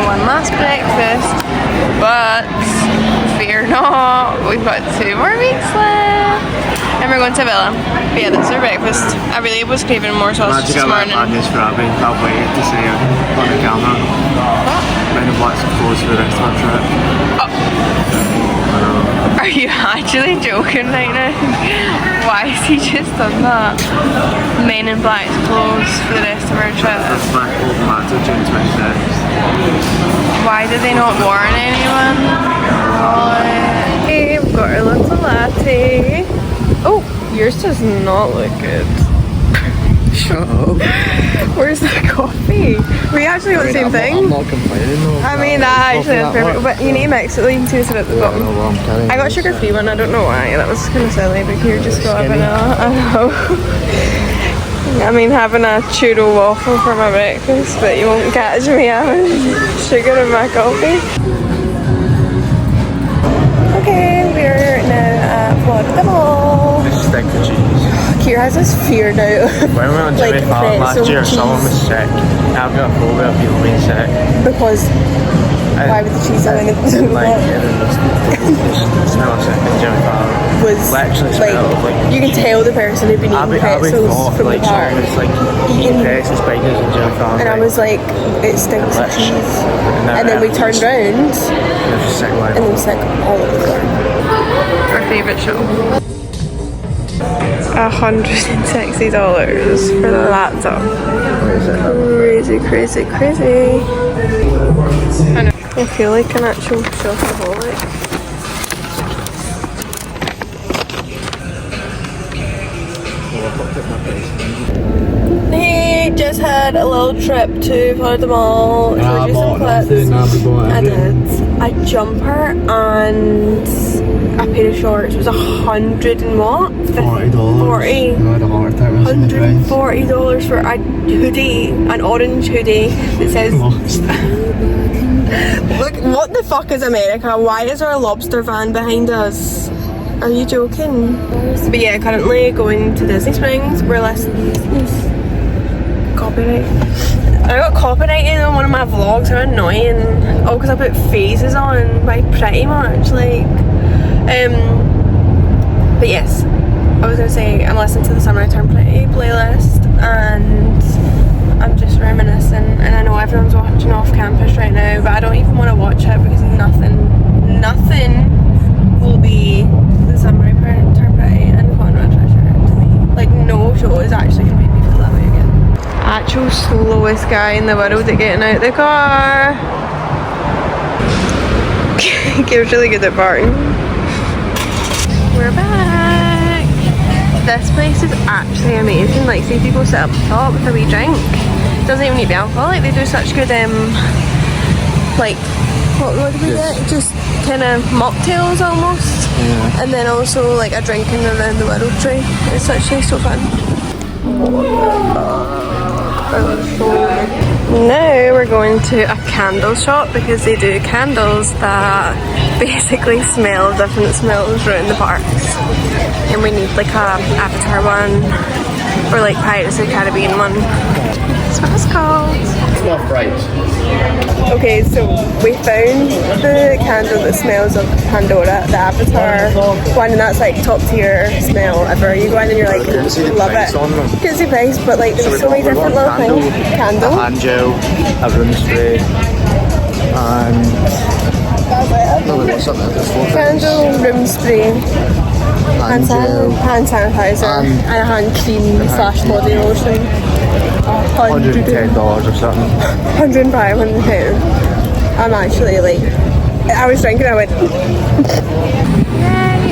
one last breakfast, but fear not, we've got 2 more weeks left. And we're going to Villa. But yeah, that's our breakfast. I really was craving more sausage this morning. Bad news for Abby. I'll wait to see her on the camera. What? Men in Black's closed for the rest of our trip. Oh. Are you actually joking right now? Why has he just done that? Men in Black's closed for the rest of our trip. That's my old matter, June 26th. Why did they not warn anyone? Hey, we've got our little latte. Oh, yours does not look good. Shut up. Where's the coffee? We actually got the same thing. I'm not complaining though. I mean, that actually is perfect. But you need to mix it, you can see it's at the bottom. I got sugar-free one, I don't know why. That was kind of silly, but here just got having I know. I mean, having a churro waffle for my breakfast, but you won't catch me having sugar in my coffee. Okay, we're now at Florida Mall. Just stick the cheese. Kier has this fear now. When we went on Jimmy Fallon last year, someone was sick. I've got a phobia of people being sick. Because why would the cheese have anything to do with like, it? The smell of sick in Jimmy Fallon was literally smelled like you can tell the person who'd been eating pretzels from the car. It's like eating pretzels, spiders in Jimmy Fallon. And I was like, it stinks of cheese. And then we turned round and there was sick all over the floor. Our favourite show. $160 for the laptop. Crazy, crazy, crazy. I feel like an actual shopaholic. Hey, just had a little trip to Florida Mall. I did. A jumper and a pair of shorts. It was $100 and what? $40. $140 for a hoodie, an orange hoodie that says Look, what the fuck is America? Why is there a lobster van behind us? Are you joking? But yeah, currently going to Disney Springs. We're listening copyright. I got copyrighted on one of my vlogs. They're annoying. Oh, because I put faces on by pretty much like but yes, I was gonna say I'm listening to the Summer I Turn Pretty playlist and I'm just reminiscing, and I know everyone's watching Off Campus right now, but I don't even want to watch it because nothing will be the Summer I Turn Pretty and Conrad Treasure to me. Like no show is actually gonna make me feel that way again. Actual slowest guy in the world at getting out the car. Kira's really good at barking. We're back. This place is actually amazing. Like, see if you go sit up top with a wee drink. It doesn't even need to be alcoholic. They do such good like what do we get? Just kind of mocktails almost. Yeah. And then also like a drinking around the world tray. It's actually so fun. Now we're going to a candle shop because they do candles that basically smell different smells around the parks, and we need like a Avatar one or like Pirates of the Caribbean one. That's what it's called. It's not bright. Okay, so we found the candle that smells of Pandora, the Avatar one, and that's like top tier smell ever. You go in and you're like, love it. You can see price, but like there's so many different little things. Candle, a hand gel, a room spray, and candle, room spray, hand sanitizer, and a hand cream / body lotion. $110 or something. 105, 110. I'm actually like, I was drinking, I went yay.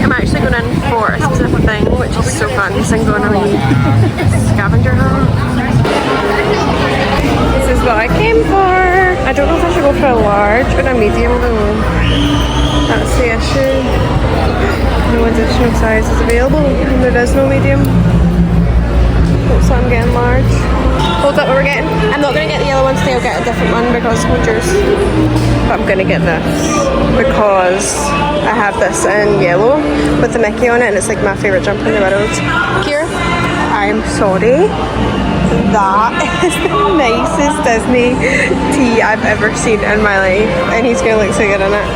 I'm actually going in for a specific thing, which is so fun. So I'm going to leave scavenger hunt. This is what I came for. I don't know if I should go for a large or a medium though. That's the issue. No additional sizes available and there is no medium. So I'm getting large. Hold up what we're getting. I'm not going to get the yellow one today, I'll get a different one because we're yours. But I'm going to get this because I have this in yellow with the Mickey on it and it's like my favourite jumper in the world. Kier, I'm sorry. That is the nicest Disney tea I've ever seen in my life, and he's gonna look so good in it.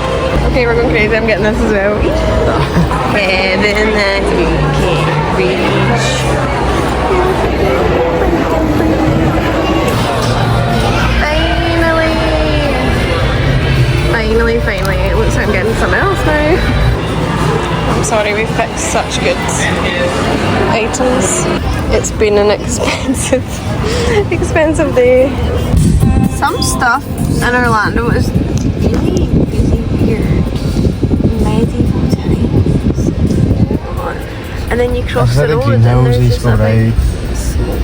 Okay, we're going crazy. I'm getting this as well. Heaven that we can't reach. Finally. It looks like I'm getting something else now. I'm sorry, we've picked such good items. It's been an expensive day. Some stuff in Orlando is really, really weird. Medieval times. And then you cross the road and there's just a big smoke.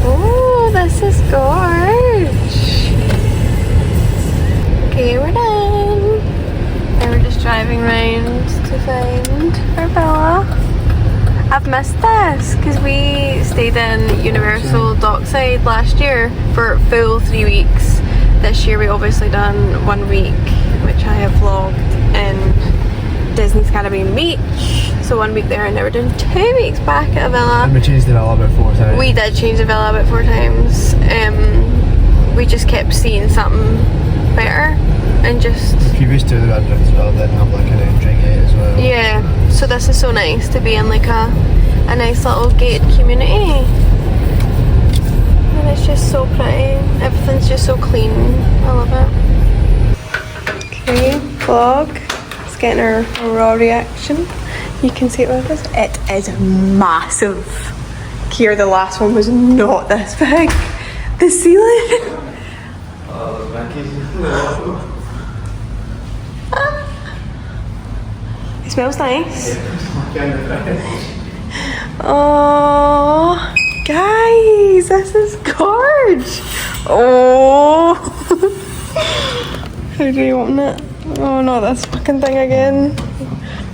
Oh, this is gorge. Okay, we're done. And we're just driving around to find our Bella. I've missed this because we stayed in Universal Dockside last year for full 3 weeks. This year we obviously done 1 week, which I have vlogged in Disney's Caribbean Beach. So 1 week there, and now we're doing 2 weeks back at a villa. And we changed the villa about 4 times. We did change the villa about 4 times. We just kept seeing something better and just... The previous two that I did as well didn't have like an entry gate as well. Yeah, so this is so nice to be in like a nice little gated community. And it's just so pretty. Everything's just so clean. I love it. Okay, vlog. It's getting our raw reaction. You can see it with us. It is massive. Here, the last one was not this big. The ceiling. It smells nice. Oh, guys, this is gorge. Oh, how do you open it? Oh, not this fucking thing again.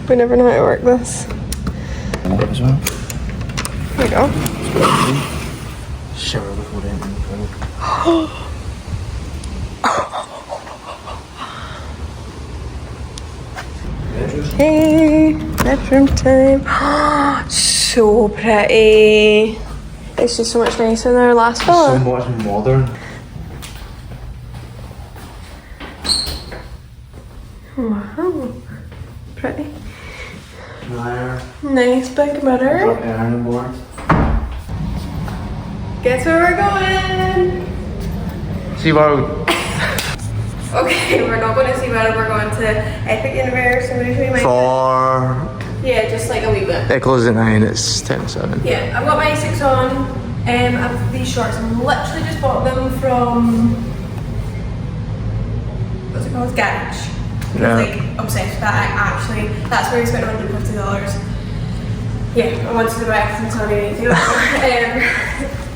We never know how to work this. There you go. Shower before anything. Hey, bedroom time. So pretty. It's just so much nicer than our last villa. So much modern. Wow. Pretty. Dryer. Nice big mirror. Ironing board. Guess where we're going? SeaWorld. Okay, we're not going to SeaWorld, we're going to Epic Universe. I'm going to show you my... Yeah, just like a wee bit. It closes at 9, it's 10 to 7. Yeah, I've got my Asics on. I've these shorts. I literally just bought them from... What's it called? Garage. Yeah. I was like obsessed with that. That's where I spent $150. Yeah, I wanted to buy everything, so I didn't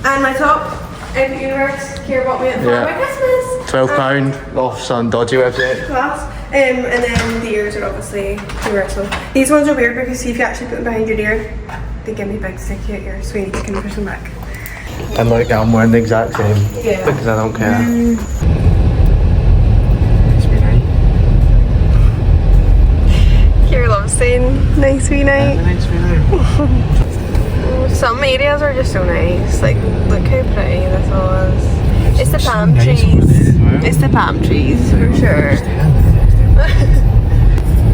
and my top, Epic Universe, Kira bought me it for my Christmas. £12 off some dodgy website. Class. And then the ears are obviously universal. These ones are weird because see if you actually put them behind your ear, they give me big sticky ears, so you need to kind of push them back. And like I'm wearing the exact same. Yeah. Because I don't care. It's been nice. Kira loves saying nice wee night. It's a nice night. Some areas are just so nice. Like, look how pretty this all is. It's the palm nice trees. well. It's the palm trees for sure.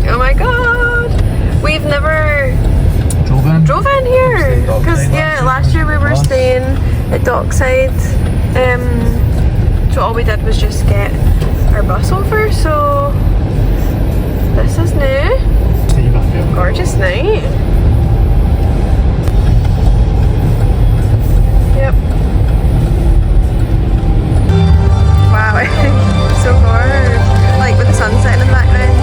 Oh my god! We've never drove in here because last year we were staying at Dockside. So all we did was just get our bus over. So this is new. Gorgeous night. Yep. Wow, so gorgeous. Like with the sunset in the background.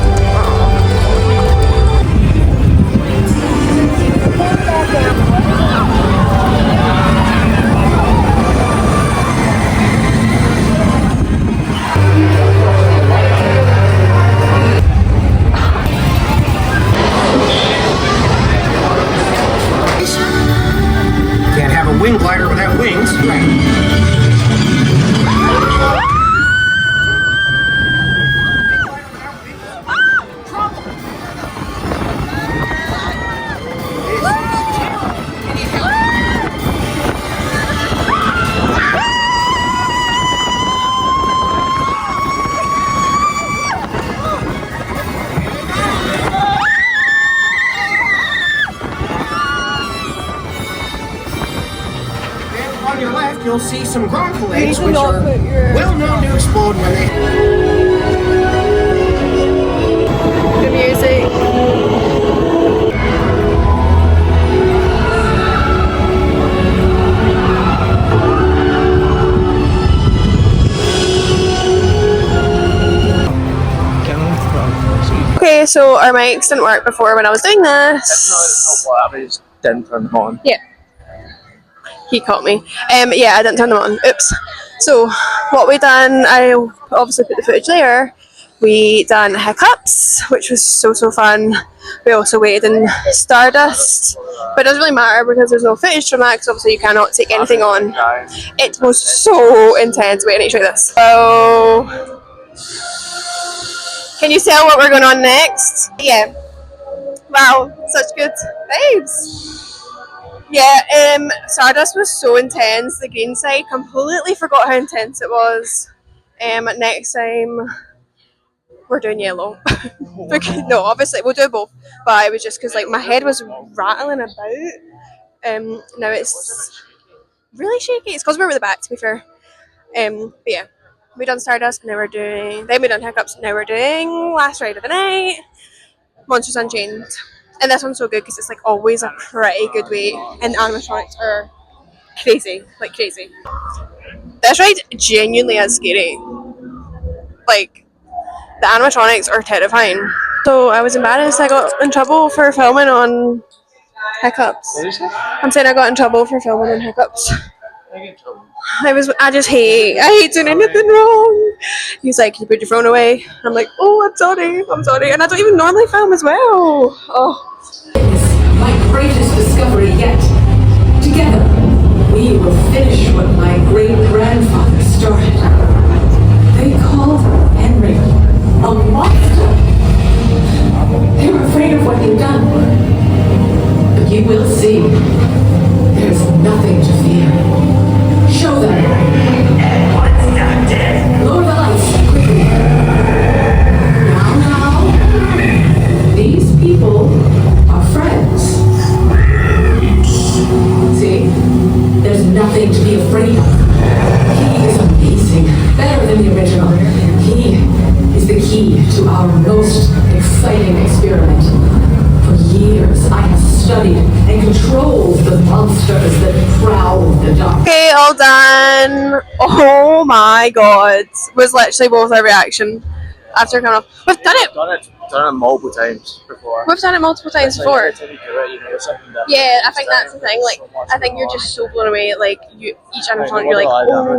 On your left, you'll see some gronkel You eggs, need to which not are put your well known to explode when they... the music. Okay, so our mics didn't work before when I was doing this. Didn't turn them on. Yeah. He caught me. Yeah, I didn't turn them on. Oops. So, what we done, I obviously put the footage there. We done Hiccups, which was so fun. We also waited in Stardust, but it doesn't really matter because there's no footage from that because obviously you cannot take anything on. It was so intense. Wait, I need to show you this. Oh. Can you tell what we're going on next? Yeah. Wow, such good vibes. Yeah, Stardust was so intense. The green side, completely forgot how intense it was. Next time we're doing yellow. No, obviously we'll do both. But it was just because like my head was rattling about. Now it's really shaky. It's because we're with the back, to be fair. But yeah, we done Stardust. Now we're doing. Then we done Hiccups. Now we're doing Last Ride of the Night. Monsters Unchained. And this one's so good because it's like always a pretty good wait, and the animatronics are crazy, like crazy. This ride genuinely is scary. Like the animatronics are terrifying. So I was embarrassed. I got in trouble for filming on Hiccups. I'm saying I got in trouble for filming on Hiccups. I hate doing anything wrong. He's like, "You put your phone away." I'm like, "Oh, I'm sorry," and I don't even normally film as well. Oh. My greatest discovery yet. Together, we will finish what my great-grandfather started. They called Henry a monster. They were afraid of what you've done. But you will see. There's nothing to fear. Show them. Lower the lights, quickly. Now. These people are friends. See? There's nothing to be afraid of. He is amazing. Better than the original. He is the key to our most exciting experiment. For years, I have studied and controlled the monsters that prowl the dark. Okay, all done. Oh my god. Was literally both our reaction after coming off. We've done it. Done it multiple times before. We've done it multiple times before. Every time you do it, you know something different. Yeah, I think that's the thing. Like, I think you're just so blown away. Like, each animatronic, you're like, oh.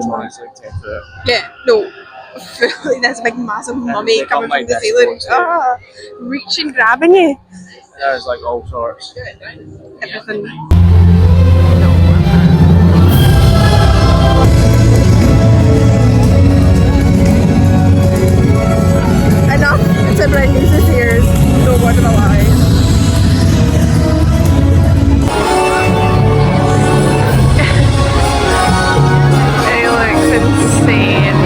Yeah, no. Like, there's a big, massive mummy coming from the ceiling. Ah, reaching, grabbing you. There's like all sorts. Everything. Enough to bring you to tears. No word of a lie. It looks insane.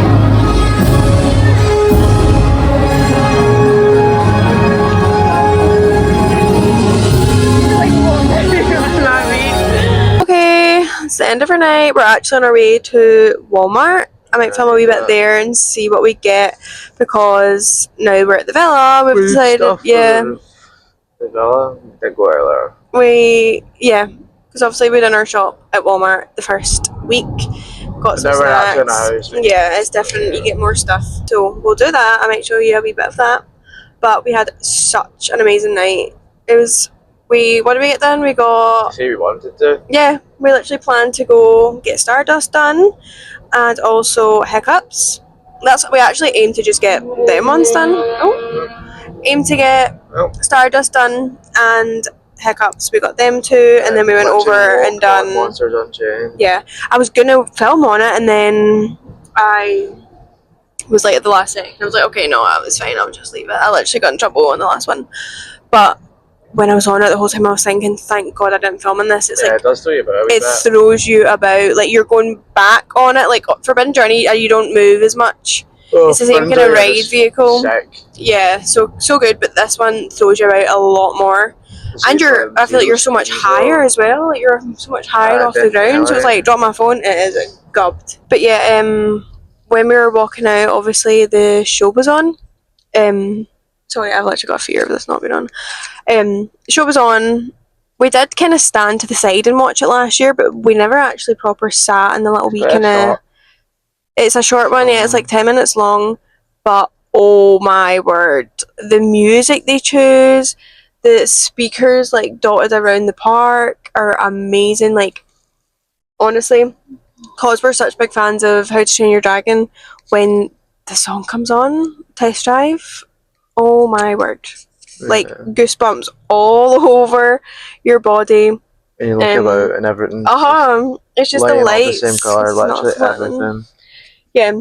Okay, it's the end of our night. We're actually on our way to Walmart. I might film a wee bit there and see what we get because now we're at the villa. We've decided, yeah. The villa? Did go earlier. Because obviously we done our shop at Walmart the first week. Got some snacks. Yeah, it's different. You get more stuff. So we'll do that. I might show you a wee bit of that. But we had such an amazing night. It was. What did we get done? We got. Say we wanted to. Yeah, we literally planned to go get Stardust done, and also Hiccups. That's what we actually aim to just get them ones done. Aim to get Stardust done and Hiccups. We got them two, and then we went over and done Monsters Unchained. Yeah, I was gonna film on it, and then I was like at the last second. I was like, okay, no, that was fine. I'll just leave it. I literally got in trouble on the last one, but when I was on it the whole time, I was thinking, thank God I didn't film on this. It's like it does throw you about. It throws you about. Like you're going back on it. Like Forbidden Journey, you don't move as much. It's the same kind of ride vehicle. Sick. Yeah, so good. But this one throws you about a lot more. And I feel like you're so much higher as well. Like you're so much higher off the ground. So it's like, drop my phone, it is gubbed. But yeah, when we were walking out, obviously the show was on. Sorry, I've literally got a fear of this not being on. The show was on. We did kind of stand to the side and watch it last year, but we never actually proper sat in the little wee kind of. It's a short one, yeah. It's like 10 minutes long, but oh my word, the music they choose, the speakers like dotted around the park are amazing. Like honestly, cause we're such big fans of How to Train Your Dragon, when the song comes on, Test Drive, oh my word. Like goosebumps all over your body. And you look about and everything. It's just the lights. The same colour, literally everything. Yeah,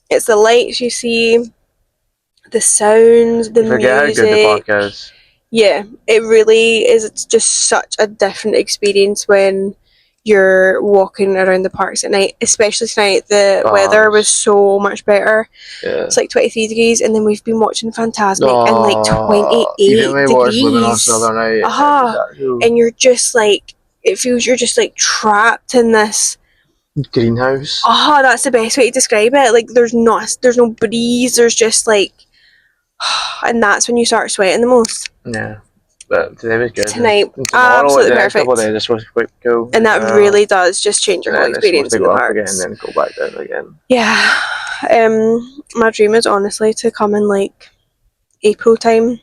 it's the lights you see, the sounds, the music. Forget how good the park is. Yeah, it really is. It's just such a different experience when you're walking around the parks at night, especially tonight. The weather was so much better. Yeah. It's like 23 degrees, and then we've been watching Fantasmic and like 28 even we watched degrees. Luminous the other night. And you're just like, it feels you're just like trapped in this greenhouse. That's the best way to describe it. Like there's no breeze. There's just like, and that's when you start sweating the most. Yeah. But today was good. Tonight, tomorrow, absolutely the next perfect. couple of days are supposed to be quick go. And that really does just change your whole experience in the parks. Again and then go back down again. Yeah. My dream is honestly to come in like April time,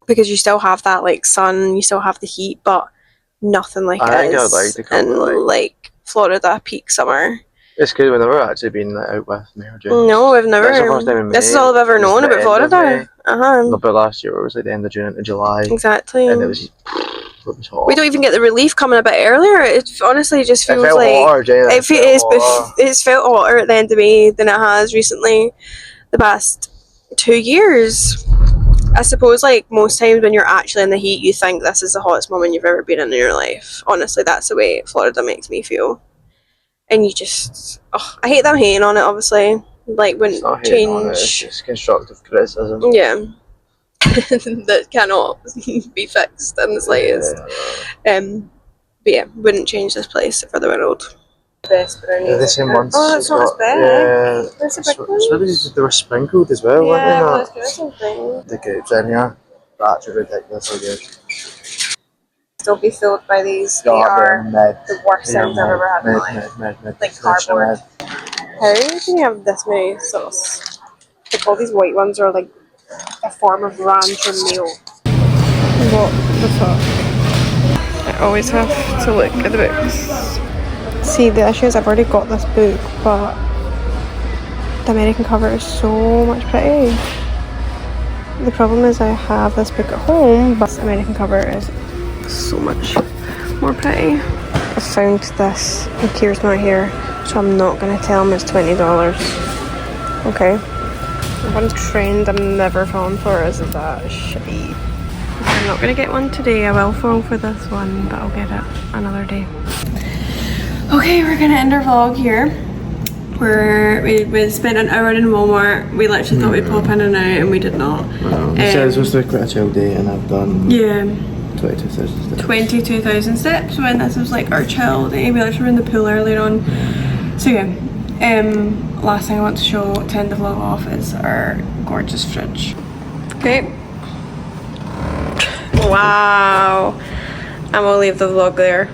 because you still have that like sun, you still have the heat, but nothing like I think it I'd is like to come in like Florida peak summer. It's good. We've never actually been out with me or June. No, we've never. That's the first time in May. This is all I've ever known about Florida. No, but last year it was like the end of June into July. Exactly. And it was hot. We don't even get the relief coming a bit earlier. It honestly just feels felt like hotter, Jane. It's felt hotter at the end of May than it has recently the past 2 years. I suppose like most times when you're actually in the heat, you think this is the hottest moment you've ever been in your life. Honestly, that's the way Florida makes me feel. And you just, I hate them hating on it, obviously. Like, wouldn't change. It's just constructive criticism. Yeah. That cannot be fixed in the slightest. But yeah, wouldn't change this place for the world. Best brownie. The same ones. Oh, that's not as big. Yeah. That's a big one. Maybe they were sprinkled as well, weren't they? Well, it's something. The grapes in here. That's ridiculously good. Still be filled by these. They are the worst things I've ever had in my life. Like cardboard. How can you have this many sauce? Like all these white ones are like a form of ranch or meal. What the fuck? I always have to look at the books. See, the issue is I've already got this book, but the American cover is so much pretty. The problem is I have this book at home, but the American cover is so much more pretty. I found this, and Kira's not here, so I'm not going to tell him it's $20. Okay. One trend I'm never falling for is that shitty. I'm not going to get one today. I will fall for this one, but I'll get it another day. Okay, we're going to end our vlog here. We spent an hour in Walmart. We literally thought we'd pop in and out, and we did not. It says it was quite a chill day, and I've done 22,000 steps. 22,000 steps when this was like our chill day. We literally were in the pool earlier on. So yeah, last thing I want to show to end the vlog off is our gorgeous fridge. Okay. Wow. I'm gonna leave the vlog there.